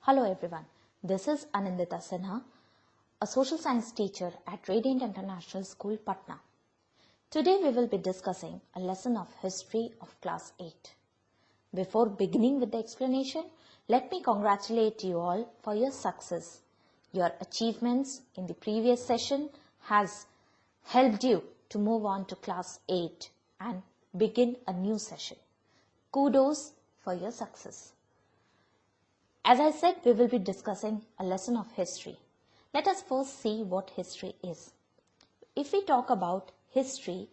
Hello everyone, this is Anindita Sinha, a social science teacher at Radiant International School, Patna. Today we will be discussing a lesson of history of class 8. Before beginning with the explanation, let me congratulate you all for your success. Your achievements in the previous session has helped you to move on to class 8 and begin a new session. Kudos for your success. As I said, we will be discussing a lesson of history. Let us first see what history is. If we talk about history,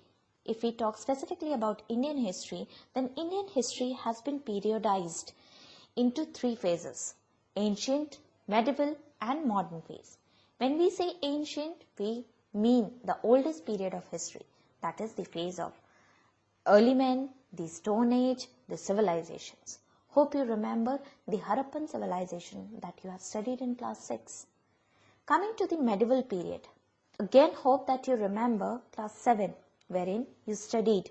if we talk specifically about Indian history, then Indian history has been periodized into three phases: ancient, medieval and modern phase. When we say ancient, we mean the oldest period of history. That is the phase of early men, the Stone Age, the civilizations. Hope you remember the Harappan civilization that you have studied in class 6. Coming to the medieval period, again hope that you remember class 7, wherein you studied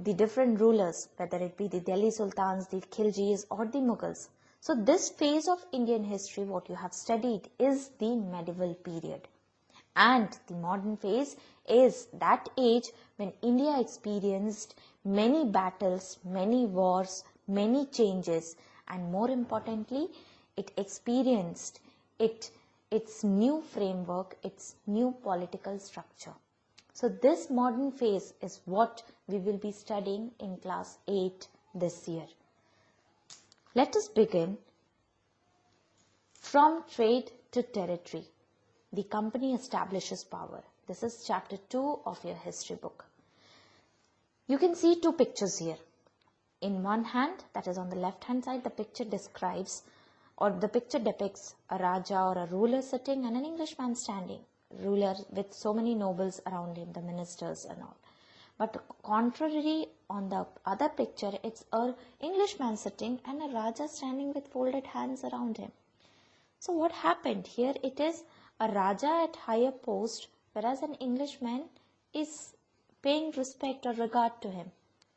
the different rulers, whether it be the Delhi Sultans, the Khiljis or the Mughals. So this phase of Indian history, what you have studied, is the medieval period. And the modern phase is that age when India experienced many battles, many wars, many changes, and more importantly, it experienced its new framework, its new political structure. So this modern phase is what we will be studying in class 8 this year. Let us begin. From trade to territory, the company establishes power. This is chapter 2 of your history book. You can see two pictures here. In one hand, that is on the left hand side, the picture describes or the picture depicts a Raja or a ruler sitting and an Englishman standing. Ruler with so many nobles around him, the ministers and all. But contrary, on the other picture, it's an Englishman sitting and a Raja standing with folded hands around him. So what happened here? It is a Raja at higher post, whereas an Englishman is paying respect or regard to him.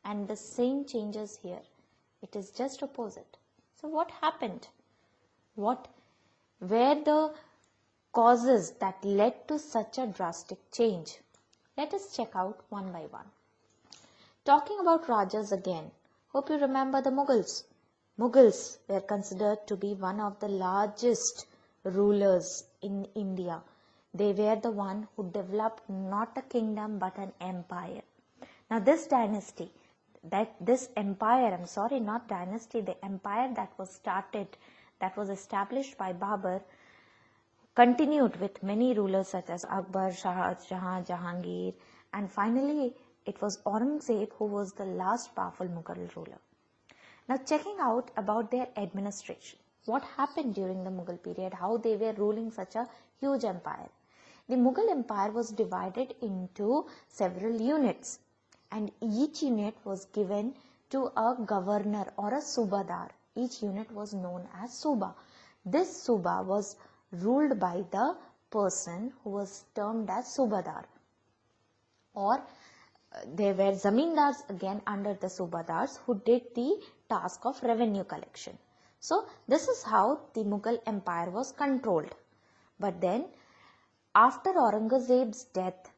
And the same changes here. It is just opposite. So what happened? What were the causes that led to such a drastic change? Let us check out one by one. Talking about Rajas again, hope you remember the Mughals. Mughals were considered to be one of the largest rulers in India. They were the one who developed not a kingdom but an empire. Now this dynasty, the empire that was started, that was established by Babur, continued with many rulers such as Akbar, Shah Jahan, Jahangir, and finally it was Aurangzeb who was the last powerful Mughal ruler. Now checking out about their administration, what happened during the Mughal period, how they were ruling such a huge empire. The Mughal Empire was divided into several units, and each unit was given to a governor or a subadar. Each unit was known as Suba. This Suba was ruled by the person who was termed as subadar, or there were zamindars again under the subadars who did the task of revenue collection. So this is how the Mughal Empire was controlled. But then after Aurangzeb's death,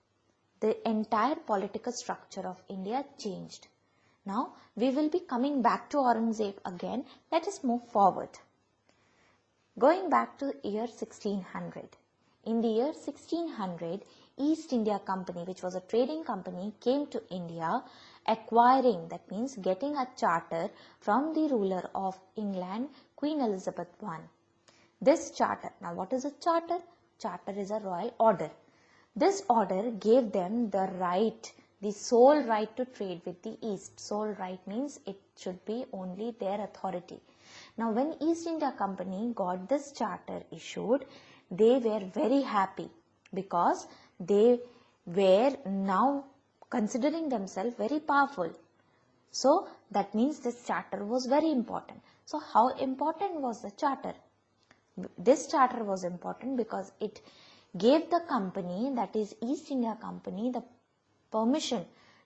the entire political structure of India changed. Now we will be coming back to Aurangzeb again. Let us move forward. Going back to year 1600. In the year 1600, East India Company, which was a trading company, came to India acquiring, that means getting a charter from the ruler of England, Queen Elizabeth I. This charter, now what is a charter? Charter is a royal order. This order gave them the right, the sole right to trade with the East. Sole right means it should be only their authority. Now when East India Company got this charter issued, they were very happy because they were now considering themselves very powerful. So that means this charter was very important. So how important was the charter? This charter was important because it gave the company, that is East India Company, the permission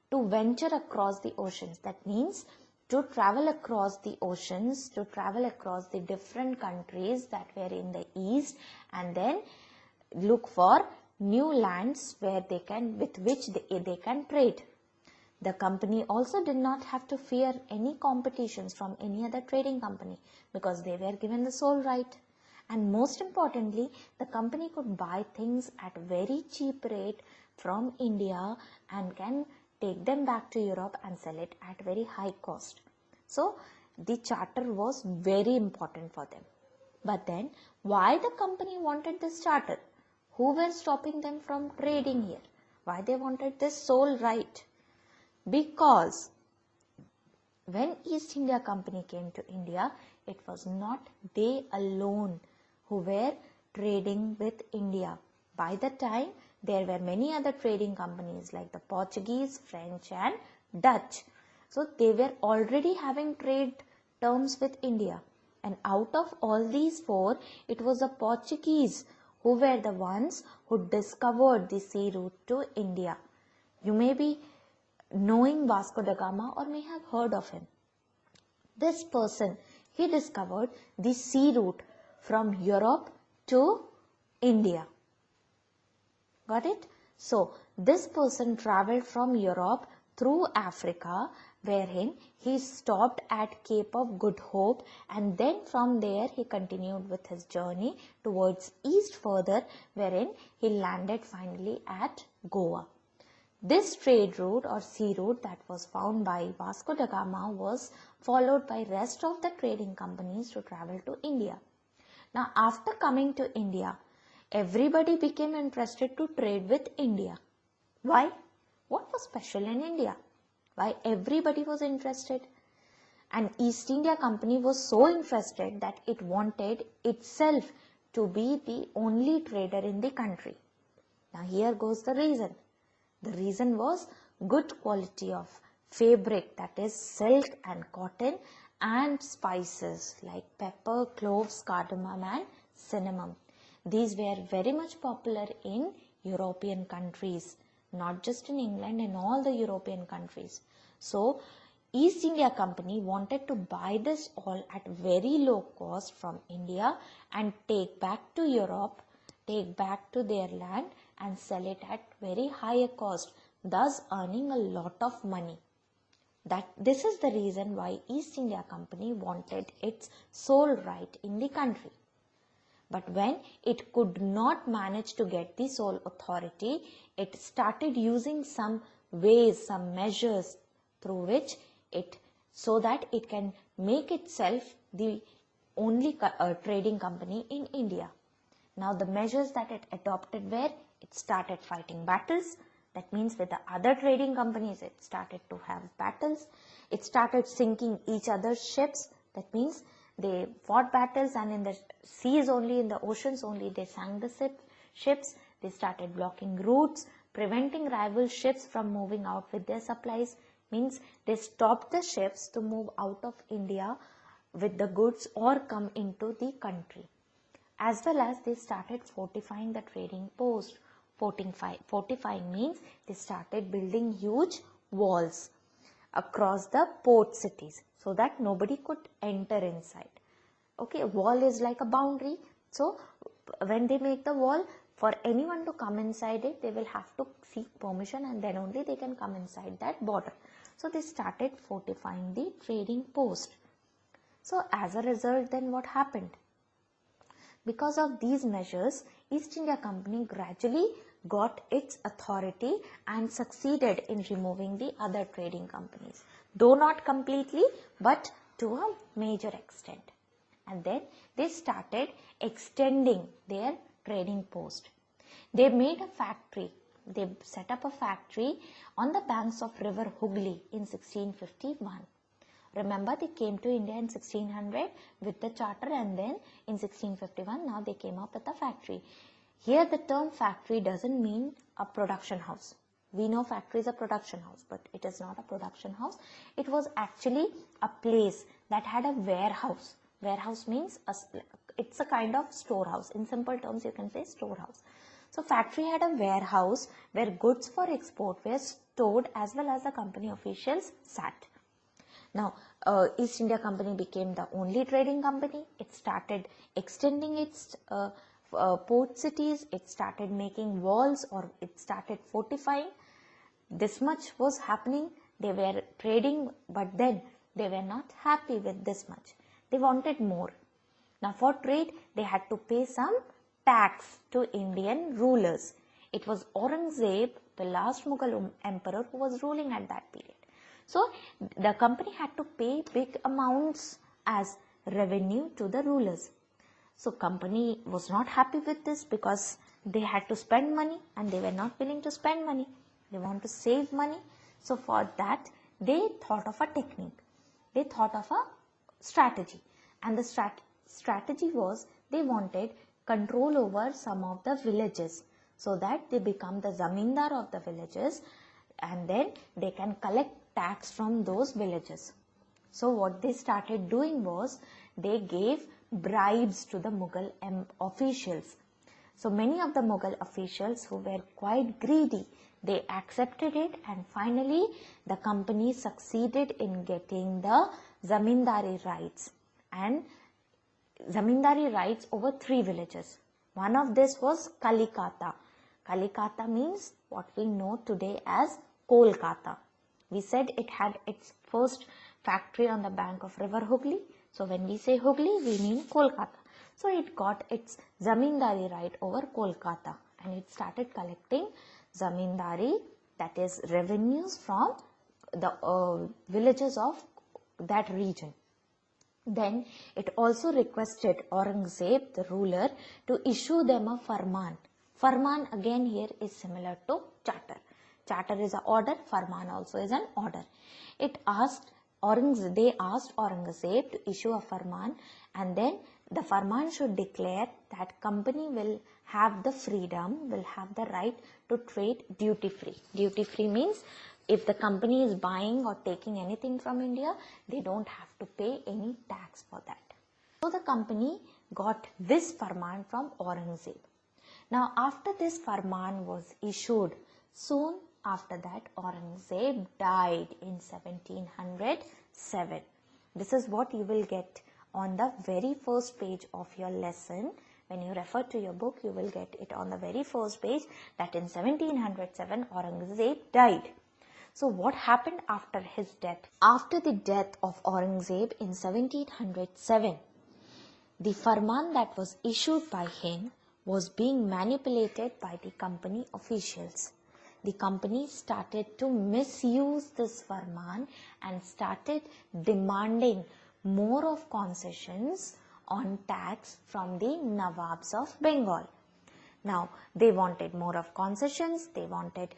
to venture across the oceans. That means to travel across the oceans, to travel across the different countries that were in the east, and then look for new lands where they can, with which they can trade. The company also did not have to fear any competitions from any other trading company because they were given the sole right. And most importantly, the company could buy things at very cheap rate from India and can take them back to Europe and sell it at very high cost. So the charter was very important for them. But then why the company wanted this charter? Who were stopping them from trading here? Why they wanted this sole right? Because when East India Company came to India, it was not they alone who were trading with India. By the time, there were many other trading companies like the Portuguese, French and Dutch. So they were already having trade terms with India. And out of all these four, it was the Portuguese who were the ones who discovered the sea route to India. You may be knowing Vasco da Gama or may have heard of him. This person, he discovered the sea route from Europe to India. Got it? So, this person traveled from Europe through Africa, wherein he stopped at Cape of Good Hope, and then from there he continued with his journey towards east further, wherein he landed finally at Goa. This trade route or sea route that was found by Vasco da Gama was followed by rest of the trading companies to travel to India. Now, after coming to India, everybody became interested to trade with India. Why? What was special in India? Why everybody was interested? And East India Company was so interested that it wanted itself to be the only trader in the country. Now, here goes the reason. The reason was good quality of fabric, that is silk and cotton, and spices like pepper, cloves, cardamom and cinnamon. These were very much popular in European countries, not just in England, in all the European countries. So, East India Company wanted to buy this all at very low cost from India and take back to Europe, take back to their land and sell it at very higher cost, thus earning a lot of money. This is the reason why East India Company wanted its sole right in the country. But when it could not manage to get the sole authority, it started using some ways, some measures through which so that it can make itself the only trading company in India. Now the measures that it adopted were, it started fighting battles. That means with the other trading companies, it started to have battles. It started sinking each other's ships. That means they fought battles, and in the seas only, in the oceans only, they sank the ships. They started blocking routes, preventing rival ships from moving out with their supplies. Means they stopped the ships to move out of India with the goods or come into the country. As well as they started fortifying the trading post. Fortifying means they started building huge walls across the port cities so that nobody could enter inside. Okay, a wall is like a boundary. So when they make the wall, for anyone to come inside it, they will have to seek permission, and then only they can come inside that border. So they started fortifying the trading post. So as a result, then what happened? Because of these measures, East India Company gradually got its authority and succeeded in removing the other trading companies. Though not completely, but to a major extent. And then they started extending their trading post. They made a factory. They set up a factory on the banks of river Hooghly in 1651. Remember, they came to India in 1600 with the charter, and then in 1651 now they came up with a factory. Here the term factory doesn't mean a production house. We know factory is a production house, but it is not a production house. It was actually a place that had a warehouse. Warehouse means it's a kind of storehouse. In simple terms, you can say storehouse. So factory had a warehouse where goods for export were stored, as well as the company officials sat. Now, East India Company became the only trading company. It started extending its port cities. It started making walls, or it started fortifying. This much was happening. They were trading, but then they were not happy with this much. They wanted more. Now, for trade, they had to pay some tax to Indian rulers. It was Aurangzeb, the last Mughal emperor, who was ruling at that period. So, the company had to pay big amounts as revenue to the rulers. So, company was not happy with this because they had to spend money and they were not willing to spend money. They want to save money. So, for that, they thought of a technique. They thought of a strategy. And the strategy was they wanted control over some of the villages so that they become the zamindar of the villages, and then they can collect tax from those villages. So what they started doing was they gave bribes to the Mughal officials. So many of the Mughal officials who were quite greedy, they accepted it, and finally the company succeeded in getting the zamindari rights, and zamindari rights over 3 villages. One of this was Kalikata. Kalikata means what we know today as Kolkata. We said it had its first factory on the bank of river Hooghly. So when we say Hooghly, we mean Kolkata. So it got its zamindari right over Kolkata, and it started collecting zamindari, that is revenues from the villages of that region. Then it also requested Aurangzeb, the ruler, to issue them a farman. Farman again here is similar to charter. Charter is an order, farman also is an order. They asked Aurangzeb to issue a farman, and then the farman should declare that company will have the freedom, will have the right to trade duty free. Duty free means if the company is buying or taking anything from India, they don't have to pay any tax for that. So the company got this farman from Aurangzeb. Now after this farman was issued, soon after that Aurangzeb died in 1707. This is what you will get on the very first page of your lesson. When you refer to your book, you will get it on the very first page that in 1707 Aurangzeb died. So what happened after his death? After the death of Aurangzeb in 1707, the farman that was issued by him was being manipulated by the company officials. The company started to misuse this farman and started demanding more of concessions on tax from the Nawabs of Bengal. Now, they wanted more of concessions, they wanted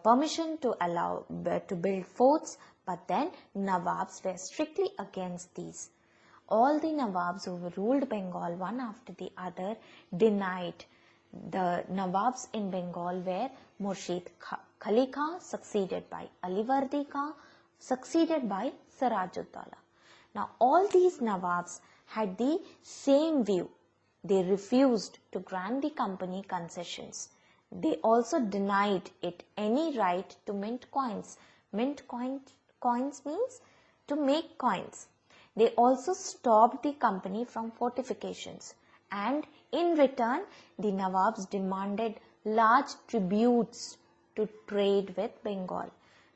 permission to allow to build forts, but then Nawabs were strictly against these. All the Nawabs who ruled Bengal one after the other denied. The Nawabs in Bengal were Murshid Qali Khan, succeeded by Alivardi Khan, succeeded by Siraj-ud-Dawla. Now all these Nawabs had the same view. They refused to grant the company concessions. They also denied it any right to mint coins. Mint coins means to make coins. They also stopped the company from fortifications, and in return the Nawabs demanded large tributes to trade with Bengal.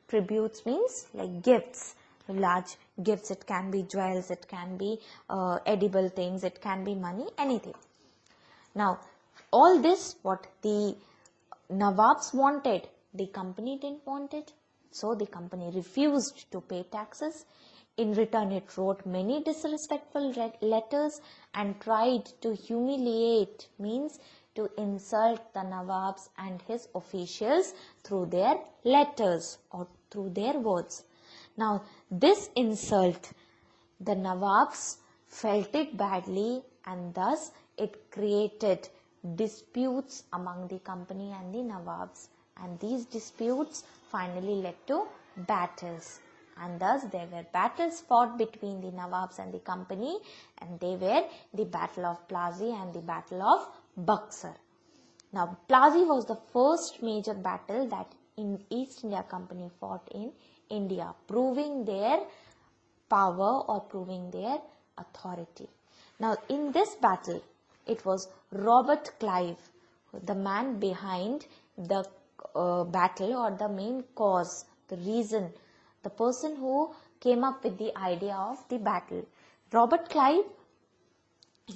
Tributes means like gifts, large gifts. It can be jewels, it can be edible things, it can be money, anything. Now all this what the Nawabs wanted, the company didn't want it. So the company refused to pay taxes. In return, it wrote many disrespectful letters and tried to humiliate, means to insult the Nawabs and his officials through their letters or through their words. Now, this insult, the Nawabs felt it badly, and thus it created disputes among the company and the Nawabs, and these disputes finally led to battles, and thus there were battles fought between the Nawabs and the company, and they were the Battle of Plassey and the Battle of Buxar. Now Plassey was the first major battle that in East India Company fought in India, proving their power or proving their authority. Now in this battle, it was Robert Clive, the man behind the battle, or the main cause, the reason, the person who came up with the idea of the battle. Robert Clive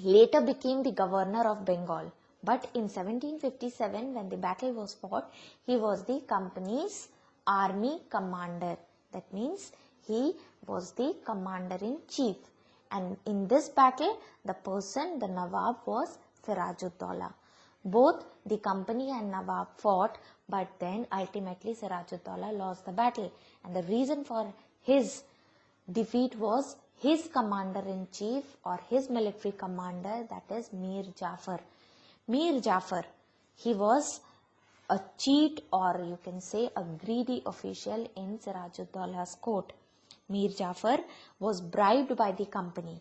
later became the governor of Bengal, but in 1757 when the battle was fought, he was the company's army commander. That means he was the commander in chief, and in this battle the person, the Nawab, was Sirajuddaula. Both the company and Nawab fought, but then ultimately Sirajuddaula lost the battle, and the reason for his defeat was his commander-in-chief or his military commander, that is Mir Jafar. Mir Jafar, he was a cheat, or you can say a greedy official in Sirajuddaula's court. Mir Jafar was bribed by the company.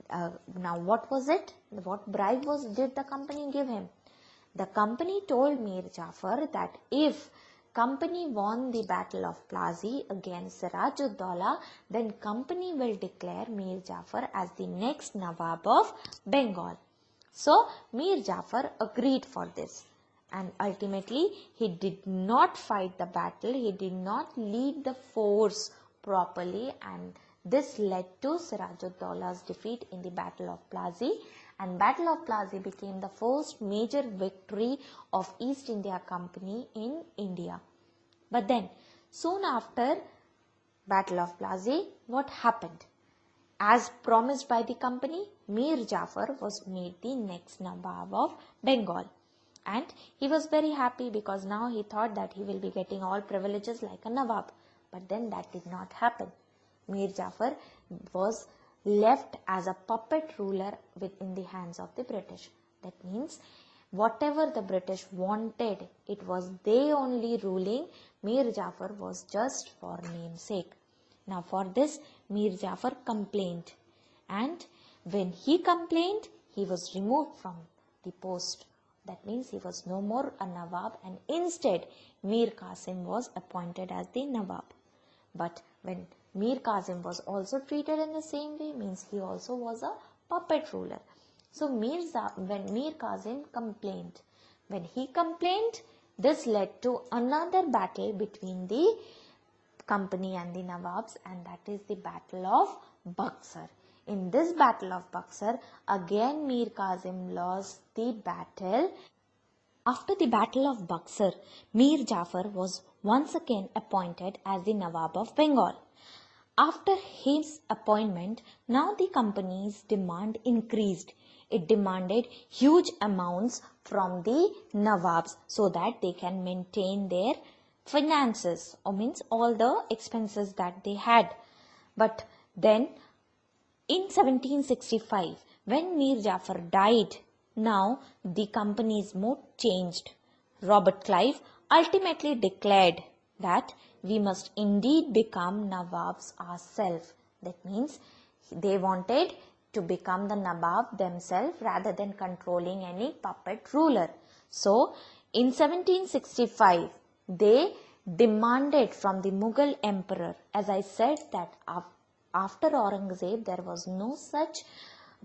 Now what was it? What bribe did the company give him? The company told Mir Jafar that if company won the battle of Plassey against Sirajuddaula, then company will declare Mir Jafar as the next Nawab of Bengal. So Mir Jafar agreed for this, and ultimately he did not fight the battle, he did not lead the force properly, and this led to Sirajuddaula's defeat in the Battle of Plassey, and Battle of Plassey became the first major victory of East India Company in India. But then soon after Battle of Plassey, what happened? As promised by the company, Mir Jafar was made the next Nawab of Bengal, and he was very happy because now he thought that he will be getting all privileges like a Nawab. But then that did not happen. Mir Jafar was left as a puppet ruler within the hands of the British. That means whatever the British wanted, it was they only ruling. Mir Jafar was just for namesake. Now for this, Mir Jafar complained, and when he complained, he was removed from the post. That means he was no more a Nawab, and instead Mir Qasim was appointed as the Nawab. But when Mir Qasim was also treated in the same way, means he also was a puppet ruler. So when Mir Qasim complained, when he complained, this led to another battle between the company and the Nawabs, and that is the Battle of Buxar. In this Battle of Buxar, again Mir Qasim lost the battle. After the Battle of Buxar, Mir Jafar was once again appointed as the Nawab of Bengal. After his appointment, now the company's demand increased. It demanded huge amounts from the Nawabs so that they can maintain their finances, or means all the expenses that they had. But then in 1765, when Mir Jafar died, now the company's mood changed. Robert Clive ultimately declared that we must indeed become Nawabs ourselves. That means they wanted to become the Nawab themselves rather than controlling any puppet ruler. So in 1765, they demanded from the Mughal Emperor, as I said that after Aurangzeb there was no such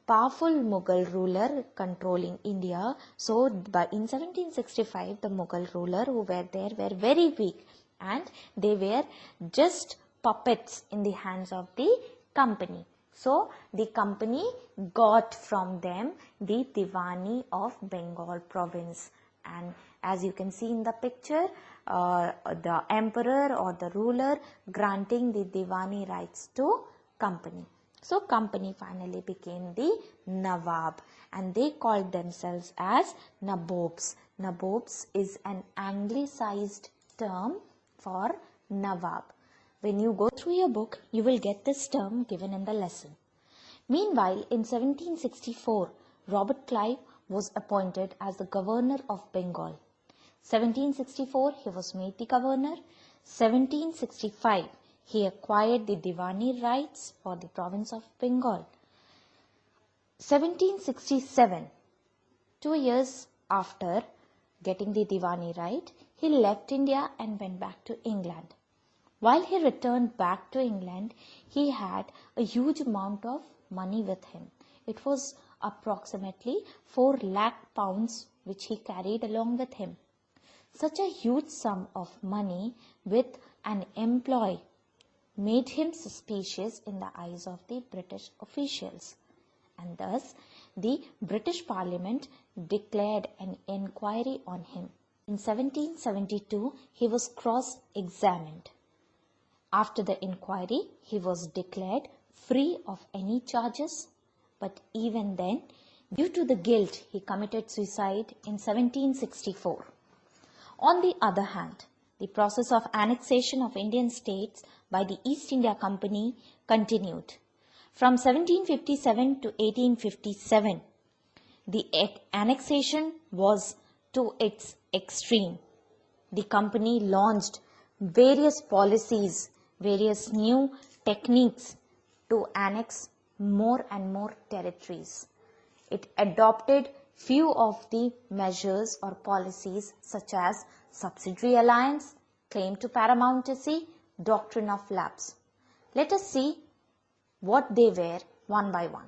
powerful Mughal ruler controlling India. So in 1765, the Mughal ruler who were there were very weak, and they were just puppets in the hands of the company. So the company got from them the Diwani of Bengal province, and as you can see in the picture, the emperor or the ruler granting the Diwani rights to company. So company finally became the Nawab, and they called themselves as Nabobs. Nabobs is an anglicized term for Nawab. When you go through your book, you will get this term given in the lesson. Meanwhile, in 1764, Robert Clive was appointed as the governor of Bengal. 1764, he was made the governor. 1765, he acquired the Diwani rights for the province of Bengal. 1767, 2 years after getting the Diwani right, he left India and went back to England. While he returned back to England, he had a huge amount of money with him. It was approximately 4 lakh pounds which he carried along with him. Such a huge sum of money with an employee made him suspicious in the eyes of the British officials, and thus the British Parliament declared an inquiry on him. In 1772, he was cross-examined. After the inquiry, he was declared free of any charges, but even then, due to the guilt, he committed suicide in 1764. On the other hand, the process of annexation of Indian states by the East India Company continued. From 1757 to 1857, the annexation was to its extreme. The company launched various policies, various new techniques to annex more and more territories. It adopted few of the measures or policies such as subsidiary alliance, claim to Paramount Policy, Doctrine of Lapse. Let us see what they were one by one.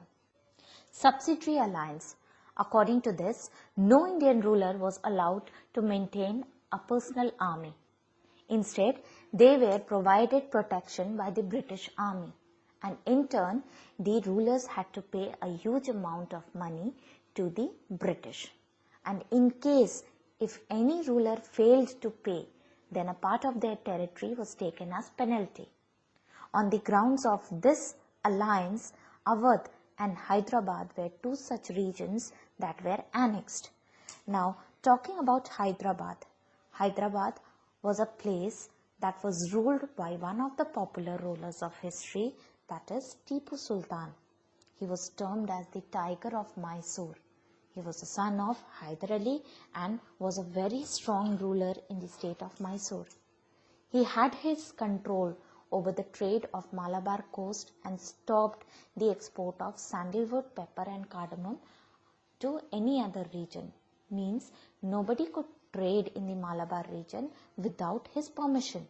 Subsidiary alliance. According to this, no Indian ruler was allowed to maintain a personal army. Instead, they were provided protection by the British Army, and in turn, the rulers had to pay a huge amount of money to the British. And in case if any ruler failed to pay, then a part of their territory was taken as penalty. On the grounds of this alliance, Awadh and Hyderabad were two such regions that were annexed. Now, talking about Hyderabad, Hyderabad was a place that was ruled by one of the popular rulers of history, that is Tipu Sultan. He was termed as the Tiger of Mysore. He was the son of Hyder Ali and was a very strong ruler in the state of Mysore. He had his control over the trade of Malabar coast and stopped the export of sandalwood, pepper and cardamom to any other region. Means nobody could trade in the Malabar region without his permission.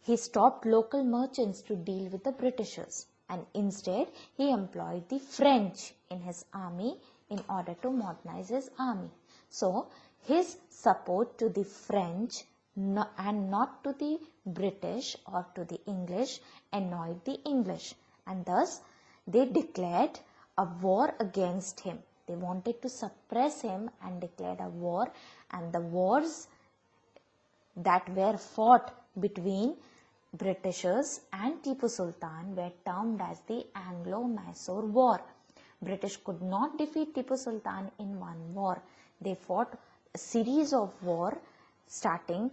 He stopped local merchants to deal with the Britishers, and instead he employed the French in his army in order to modernize his army. So his support to the French and not to the British or to the English annoyed the English, and thus they declared a war against him. They wanted to suppress him and declared a war, and the wars that were fought between Britishers and Tipu Sultan were termed as the Anglo-Mysore War. British could not defeat Tipu Sultan in one war. They fought a series of wars starting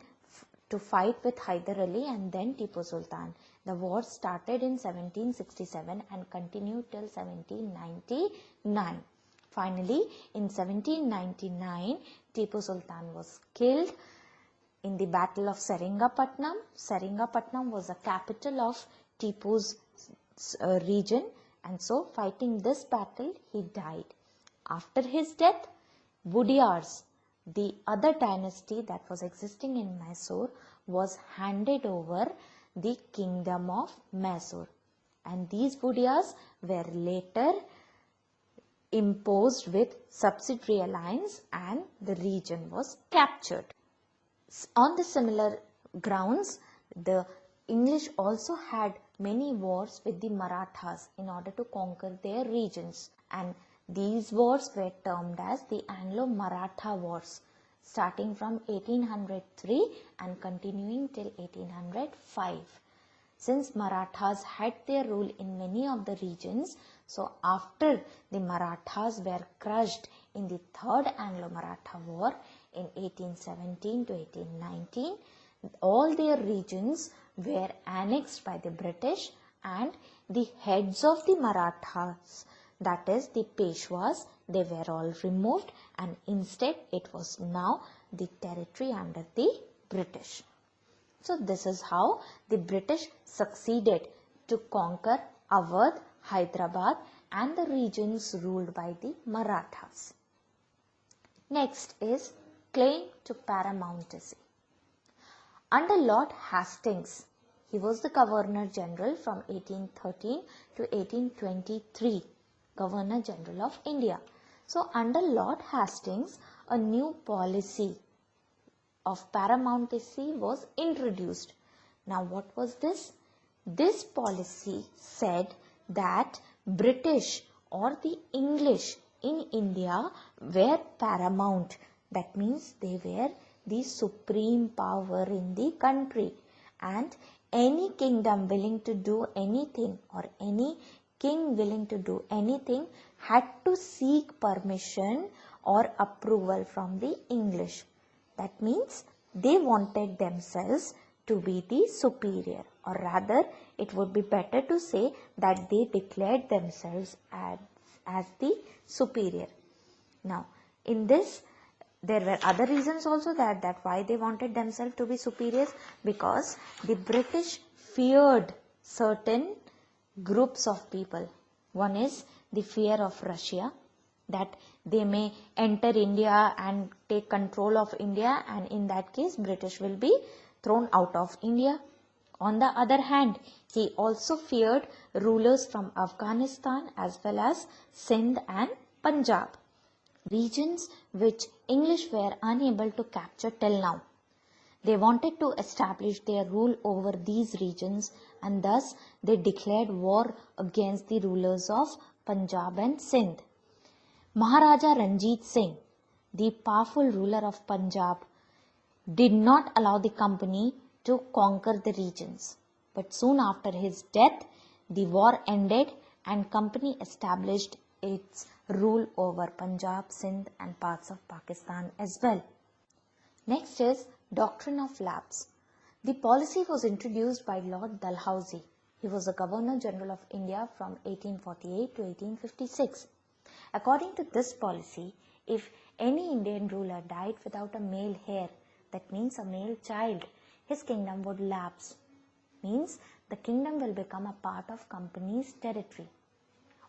to fight with Hyder Ali and then Tipu Sultan. The war started in 1767 and continued till 1799. Finally, in 1799, Tipu Sultan was killed in the Battle of Seringapatnam. Seringapatnam was the capital of Tipu's region, and so fighting this battle, he died. After his death, Wodeyars, the other dynasty that was existing in Mysore, was handed over the kingdom of Mysore, and these Wodeyars were later imposed with subsidiary alliance and the region was captured. On the similar grounds, the English also had many wars with the Marathas in order to conquer their regions, and these wars were termed as the Anglo-Maratha Wars, starting from 1803 and continuing till 1805. Since Marathas had their rule in many of the regions, so after the Marathas were crushed in the Third Anglo-Maratha War in 1817 to 1819, all their regions were annexed by the British, and the heads of the Marathas, that is the Peshwas, they were all removed, and instead it was now the territory under the British. So this is how the British succeeded to conquer Awadh, Hyderabad and the regions ruled by the Marathas. Next is claim to Paramount Policy. Under Lord Hastings He was the Governor General from 1813 to 1823, Governor General of India. So under Lord Hastings, a new policy of Paramount Policy was introduced. Now what was this? This policy said that British or the English in India were paramount. That means they were the supreme power in the country, and any kingdom willing to do anything or any king willing to do anything had to seek permission or approval from the English. That means they wanted themselves to be the superior, or rather it would be better to say that they declared themselves as the superior. Now in this there were other reasons also that why they wanted themselves to be superiors, because the British feared certain groups of people. One is the fear of Russia, that they may enter India and take control of India, and in that case British will be thrown out of India. On the other hand, he also feared rulers from Afghanistan as well as Sindh and Punjab, regions which English were unable to capture till now. They wanted to establish their rule over these regions, and thus they declared war against the rulers of Punjab and Sindh. Maharaja Ranjit Singh, the powerful ruler of Punjab, did not allow the company to conquer the regions. But soon after his death, the war ended and company established its rule over Punjab, Sindh and parts of Pakistan as well. Next is Doctrine of Lapse. The policy was introduced by Lord Dalhousie. He was the Governor General of India from 1848 to 1856. According to this policy, if any Indian ruler died without a male heir, that means a male child, his kingdom would lapse. Means the kingdom will become a part of company's territory.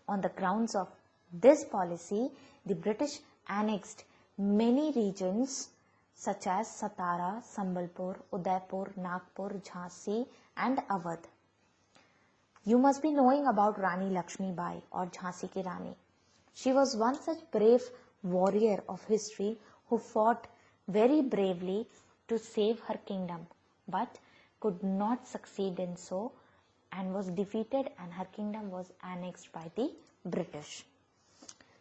On the grounds of this policy, the British annexed many regions such as Satara, Sambalpur, Udaipur, Nagpur, Jhansi and Awadh. You must be knowing about Rani Lakshmi Bai or Jhansi ki Rani. She was one such brave warrior of history who fought very bravely to save her kingdom, but could not succeed in so and was defeated, and her kingdom was annexed by the British.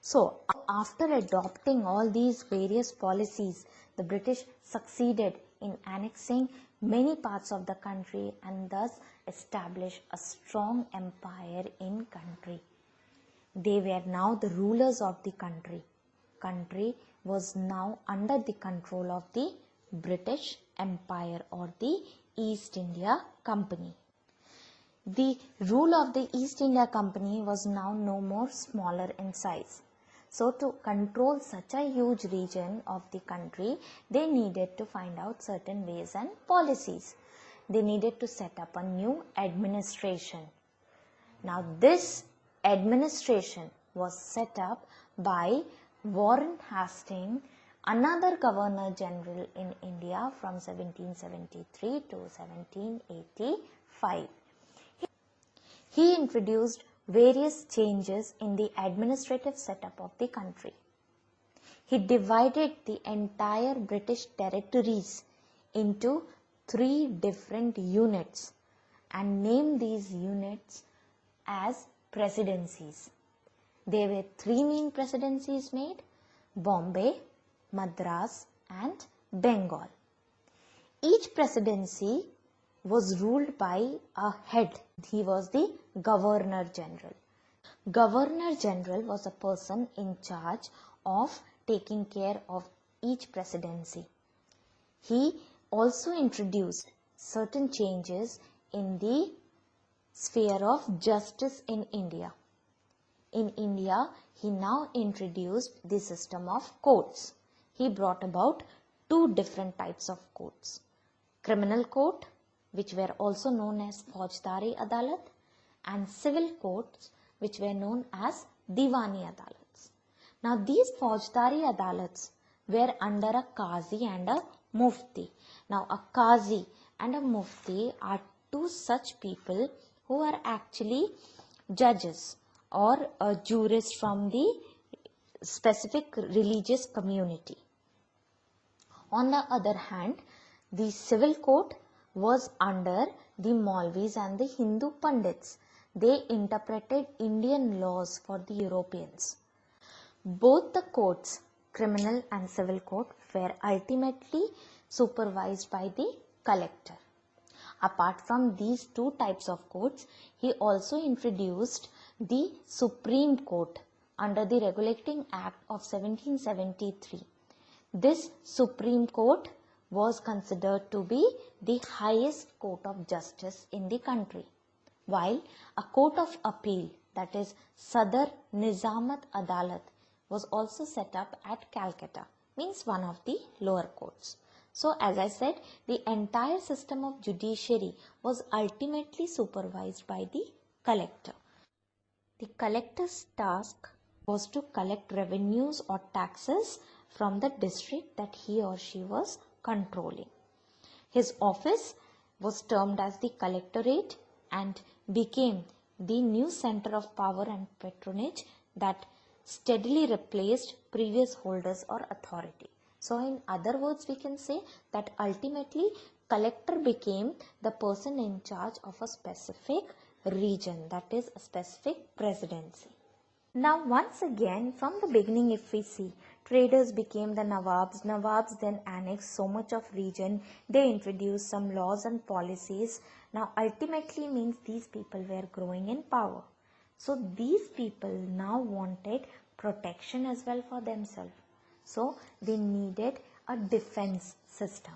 So after adopting all these various policies, the British succeeded in annexing many parts of the country and thus established a strong empire in country. They were now the rulers of the country. Country was now under the control of the British Empire or the East India Company. The rule of the East India Company was now no more smaller in size. So to control such a huge region of the country, they needed to find out certain ways and policies. They needed to set up a new administration. Now this administration was set up by Warren Hastings, another Governor General in India from 1773 to 1785. He introduced various changes in the administrative setup of the country. He divided the entire British territories into 3 different units and named these units as presidencies. There were 3 main presidencies made: Bombay, Madras and Bengal. Each presidency was ruled by a head. He was the Governor General. Governor General was a person in charge of taking care of each presidency. He also introduced certain changes in the sphere of justice in India. In India, he now introduced the system of courts. He brought about 2 different types of courts: criminal court, which were also known as Faujdari Adalat, and civil courts, which were known as Diwani Adalats. Now these Faujdari Adalats were under a Qazi and a Mufti. Now a Qazi and a Mufti are to such people who are actually judges or jurists from the specific religious community. On the other hand, the civil court was under the Maulvis and the Hindu Pandits. They interpreted Indian laws for the Europeans. Both the courts, criminal and civil court, were ultimately supervised by the collector. Apart from these two types of courts, he also introduced the Supreme Court under the Regulating Act of 1773. This Supreme Court was considered to be the highest court of justice in the country, while a court of appeal, that is Sadar Nizamat Adalat, was also set up at Calcutta, means one of the lower courts. So as I said, the entire system of judiciary was ultimately supervised by the collector. The collector's task was to collect revenues or taxes from the district that he or she was controlling. His office was termed as the collectorate and became the new center of power and patronage that steadily replaced previous holders or authority. So in other words, we can say that ultimately collector became the person in charge of a specific region, that is a specific presidency. Now once again, from the beginning if we see, traders became the Nawabs. Nawabs then annexed so much of region. They introduced some laws and policies. Now ultimately means these people were growing in power. So these people now wanted protection as well for themselves. So they needed a defense system.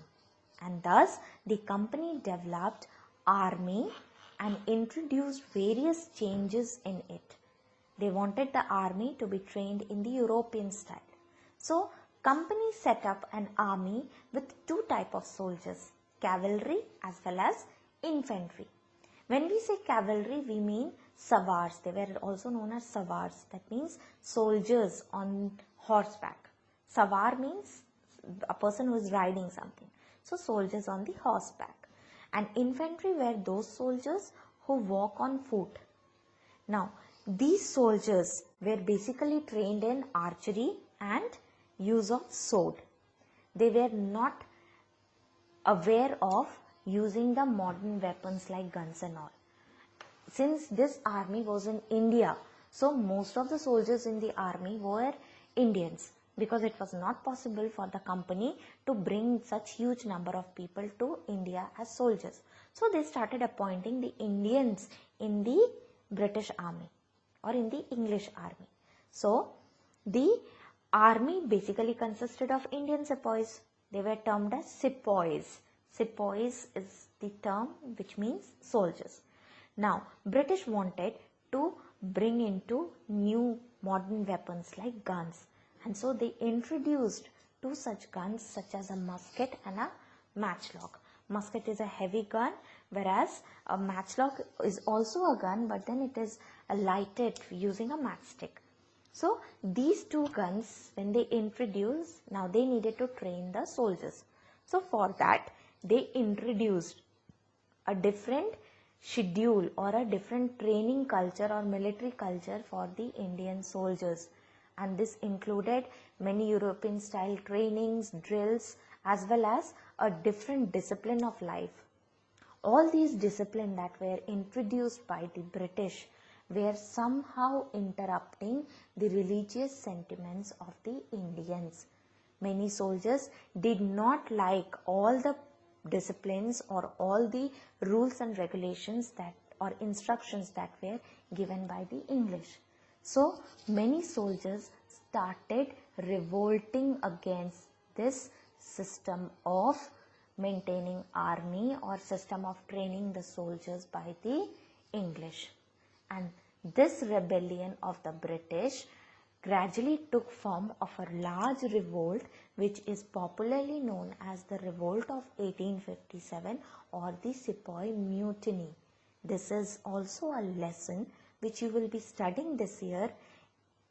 And thus the company developed army and introduced various changes in it. They wanted the army to be trained in the European style. So company set up an army with two types of soldiers, cavalry as well as infantry. When we say cavalry, we mean savars. They were also known as savars. That means soldiers on horseback. Savar means a person who is riding something. So soldiers on the horseback. And infantry were those soldiers who walk on foot. Now, these soldiers were basically trained in archery and use of sword. They were not aware of using the modern weapons like guns and all. Since this army was in India, so most of the soldiers in the army were Indians, because it was not possible for the company to bring such huge number of people to India as soldiers. So they started appointing the Indians in the British army or in the English army. So the army basically consisted of Indian sepoys. They were termed as sepoys. Sepoys is the term which means soldiers. Now British wanted to bring into new modern weapons like guns, and so they introduced two such guns such as a musket and a matchlock. Musket is a heavy gun, whereas a matchlock is also a gun, but then it is lighted using a matchstick. So these two guns, when they introduced, now they needed to train the soldiers. So for that they introduced a different schedule or a different training culture or military culture for the Indian soldiers, and this included many European style trainings, drills, as well as a different discipline of life. All these disciplines that were introduced by the British were somehow interrupting the religious sentiments of the Indians. Many soldiers did not like all the disciplines or all the rules and regulations that or instructions that were given by the English. So many soldiers started revolting against this system of maintaining army or system of training the soldiers by the English. And this rebellion of the British gradually took form of a large revolt which is popularly known as the Revolt of 1857 or the Sepoy Mutiny. This is also a lesson which you will be studying this year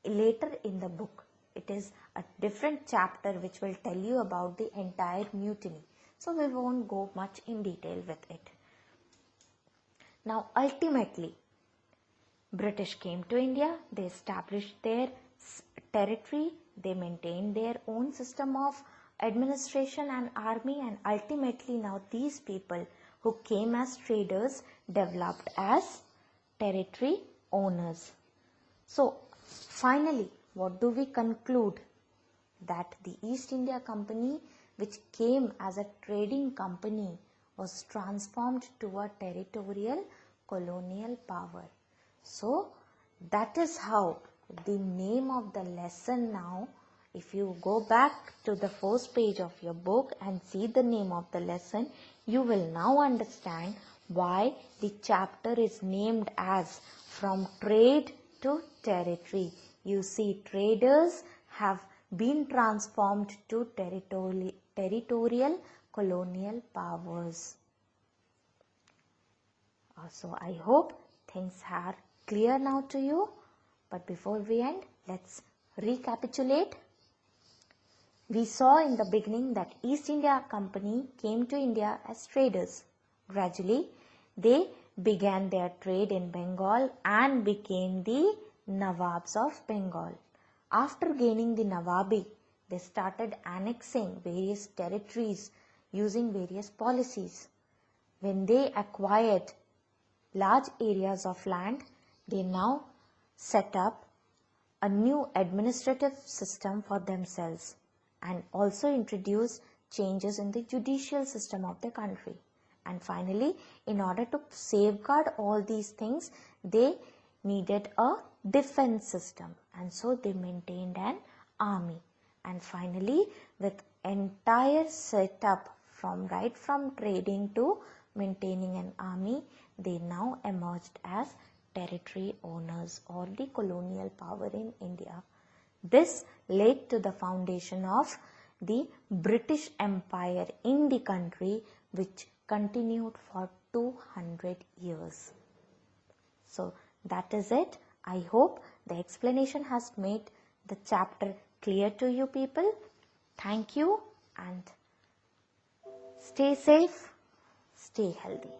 later in the book. It is a different chapter which will tell you about the entire mutiny. So we won't go much in detail with it. Now ultimately, British came to India, they established their territory, they maintained their own system of administration and army, and ultimately now these people who came as traders developed as territory owners. So finally, what do we conclude? That the East India Company, which came as a trading company, was transformed to a territorial colonial power. So that is how the name of the lesson now, if you go back to the first page of your book and see the name of the lesson, you will now understand why the chapter is named as From Trade to Territory. You see, traders have been transformed to territorial colonial powers. So I hope things are clear now to you. But before we end, let's recapitulate. We saw in the beginning that East India Company came to India as traders. Gradually, they began their trade in Bengal and became the Nawabs of Bengal. After gaining the Nawabi, they started annexing various territories using various policies. When they acquired large areas of land, they now set up a new administrative system for themselves and also introduced changes in the judicial system of the country. And finally, in order to safeguard all these things, they needed a defense system, and so they maintained an army. And finally, with entire setup from trading to maintaining an army, they now emerged as territory owners or the colonial power in India. This led to the foundation of the British Empire in the country, which continued for 200 years. So that is it. I hope the explanation has made the chapter clear to you people. Thank you and stay safe, stay healthy.